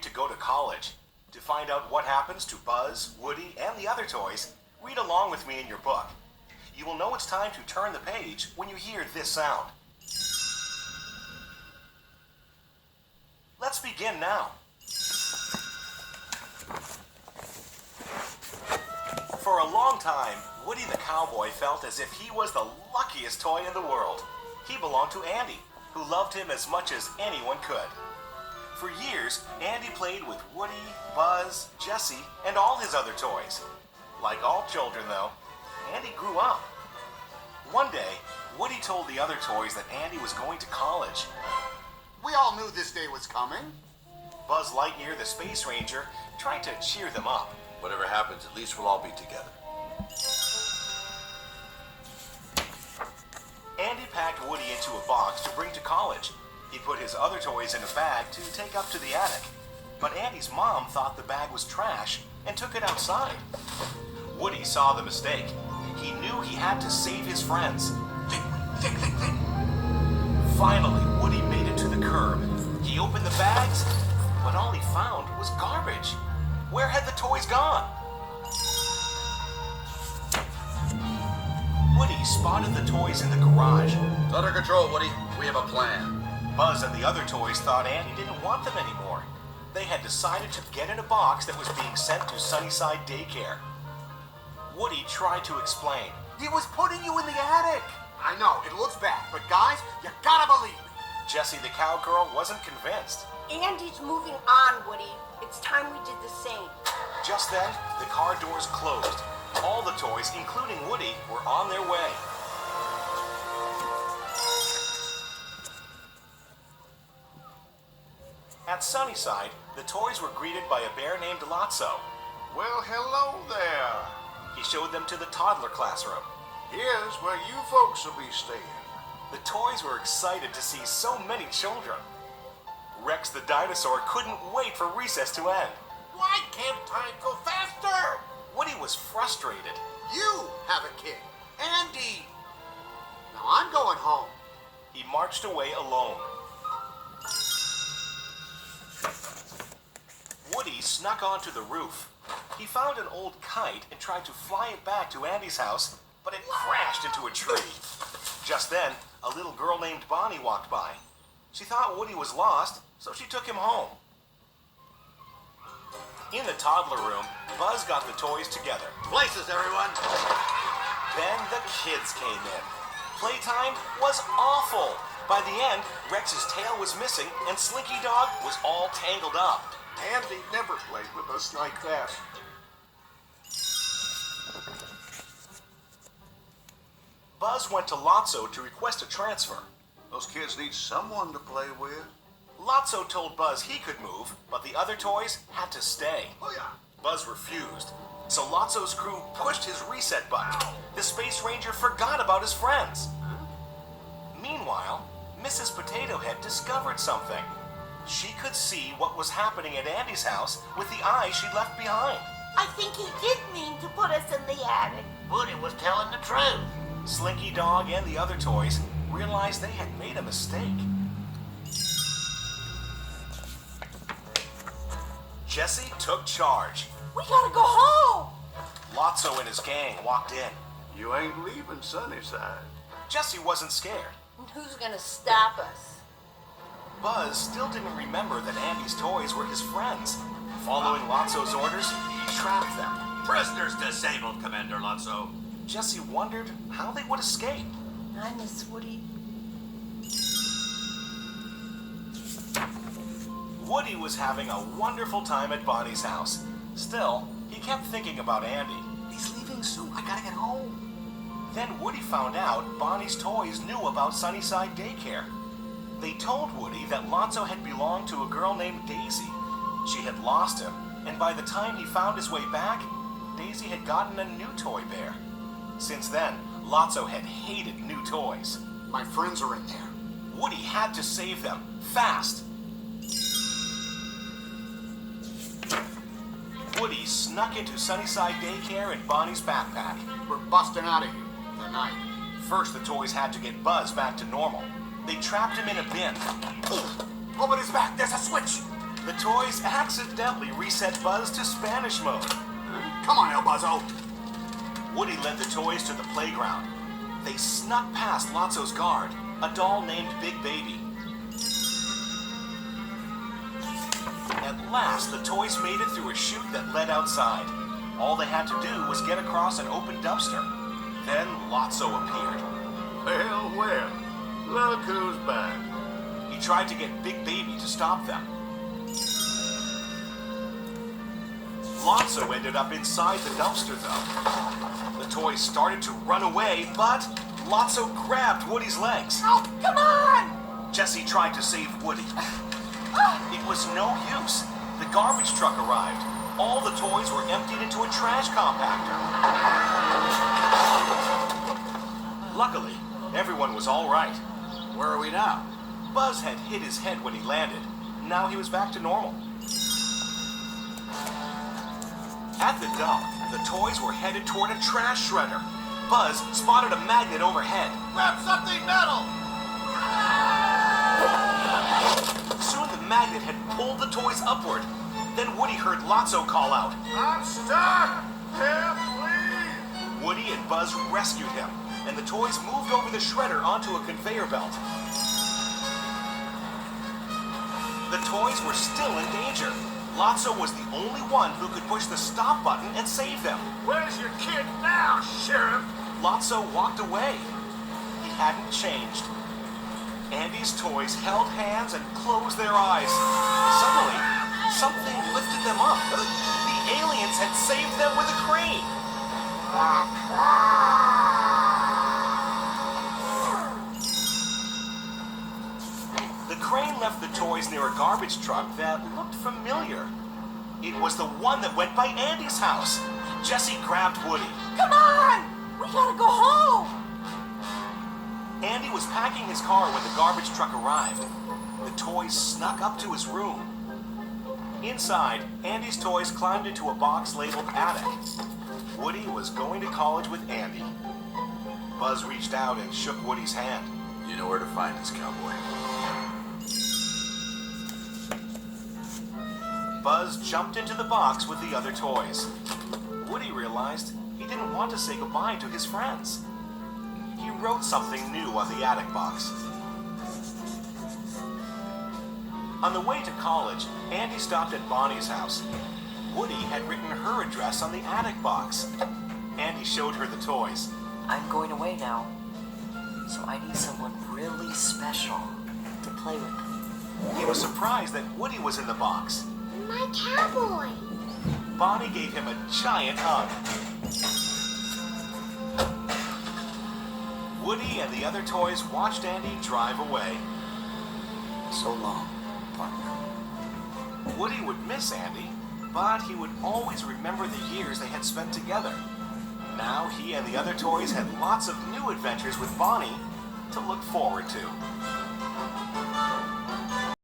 to go to college. To find out what happens to Buzz, Woody, and the other toys, read along with me in your book. You will know it's time to turn the page when you hear this sound. Let's begin now. For a long time, Woody the cowboy felt as if he was the luckiest toy in the world. He belonged to Andy, who loved him as much as anyone could. For years, Andy played with Woody, Buzz, Jessie, and all his other toys. Like all children, though, Andy grew up. One day, Woody told the other toys that Andy was going to college. We all knew this day was coming. Buzz Lightyear, the Space Ranger, tried to cheer them up. Whatever happens, at least we'll all be together. Andy packed Woody into a box to bring to college. He put his other toys in a bag to take up to the attic. But Andy's mom thought the bag was trash and took it outside. Woody saw the mistake. He knew he had to save his friends. Think. Finally, Woody made it to the curb. He opened the bags, but all he found was garbage. Where had the toys gone? Woody spotted the toys in the garage. It's under control, Woody. We have a plan. Buzz and the other toys thought Andy didn't want them anymore. They had decided to get in a box that was being sent to Sunnyside Daycare. Woody tried to explain. He was putting you in the attic. I know, it looks bad, but guys, you gotta believe me. Jessie the cowgirl wasn't convinced. Andy's moving on, Woody. It's time we did the same. Just then, the car doors closed. All the toys, including Woody, were on their way. At Sunnyside, the toys were greeted by a bear named Lotso. Well, hello there. He showed them to the toddler classroom. Here's where you folks will be staying. The toys were excited to see so many children. Rex the dinosaur couldn't wait for recess to end. Why can't time go faster? Woody was frustrated. You have a kid, Andy. Now I'm going home. He marched away alone. Woody snuck onto the roof. He found an old kite and tried to fly it back to Andy's house, but it crashed into a tree. Just then, a little girl named Bonnie walked by. She thought Woody was lost, so she took him home. In the toddler room, Buzz got the toys together. Places, everyone. Then the kids came in. Playtime was awful. By the end, Rex's tail was missing and Slinky Dog was all tangled up. Andy never played with us like that. Buzz went to Lotso to request a transfer. Those kids need someone to play with. Lotso told Buzz he could move, but the other toys had to stay. Oh, yeah. Buzz refused, so Lotso's crew pushed his reset button. The Space Ranger forgot about his friends. Meanwhile, Mrs. Potato Head discovered something. She could see what was happening at Andy's house with the eyes she'd left behind. I think he did mean to put us in the attic. Woody was telling the truth. Slinky Dog and the other toys realized they had made a mistake. Jessie took charge. We gotta go home. Lotso and his gang walked in. You ain't leaving Sunnyside. Jessie wasn't scared. And who's gonna stop us? Buzz still didn't remember that Andy's toys were his friends. Following Lotso's orders, he trapped them. Prisoners disabled, Commander Lotso. Jessie wondered how they would escape. I miss Woody. Woody was having a wonderful time at Bonnie's house. Still, he kept thinking about Andy. He's leaving soon. I gotta get home. Then Woody found out Bonnie's toys knew about Sunnyside Daycare. They told Woody that Lotso had belonged to a girl named Daisy. She had lost him, and by the time he found his way back, Daisy had gotten a new toy bear. Since then, Lotso had hated new toys. My friends are in there. Woody had to save them, fast. Woody snuck into Sunnyside Daycare in Bonnie's backpack. We're busting out of here tonight. First, the toys had to get Buzz back to normal. They trapped him in a bin. Open his back. There's a switch. The toys accidentally reset Buzz to Spanish mode. Come on, El Buzzo. Woody led the toys to the playground. They snuck past Lotso's guard, a doll named Big Baby. At last, the toys made it through a chute that led outside. All they had to do was get across an open dumpster. Then Lotso appeared. Well, well. Look who's back. He tried to get Big Baby to stop them. Lotso ended up inside the dumpster, though. The toys started to run away, but Lotso grabbed Woody's legs. Oh, come on! Jessie tried to save Woody. It was no use. The garbage truck arrived. All the toys were emptied into a trash compactor. Luckily, everyone was all right. Where are we now? Buzz had hit his head when he landed. Now he was back to normal. At the dump, the toys were headed toward a trash shredder. Buzz spotted a magnet overhead. Grab something metal! Soon the magnet had pulled the toys upward. Then Woody heard Lotso call out. I'm stuck! Help, please! Woody and Buzz rescued him, and the toys moved over the shredder onto a conveyor belt. The toys were still in danger. Lotso was the only one who could push the stop button and save them. Where's your kid now, Sheriff? Lotso walked away. He hadn't changed. Andy's toys held hands and closed their eyes. Suddenly, something lifted them up. The aliens had saved them with a crane. The crane left the toys near a garbage truck that looked familiar. It was the one that went by Andy's house. Jessie grabbed Woody. Come on! We gotta go home! Andy was packing his car when the garbage truck arrived. The toys snuck up to his room. Inside, Andy's toys climbed into a box labeled Attic. Woody was going to college with Andy. Buzz reached out and shook Woody's hand. You know where to find us, cowboy. Buzz jumped into the box with the other toys. Woody realized he didn't want to say goodbye to his friends. He wrote something new on the attic box. On the way to college, Andy stopped at Bonnie's house. Woody had written her address on the attic box. Andy showed her the toys. I'm going away now, so I need someone really special to play with. He was surprised that Woody was in the box. My cowboy. Bonnie gave him a giant hug. Woody and the other toys watched Andy drive away. So long, partner. Woody would miss Andy, but he would always remember the years they had spent together. Now he and the other toys had lots of new adventures with Bonnie to look forward to.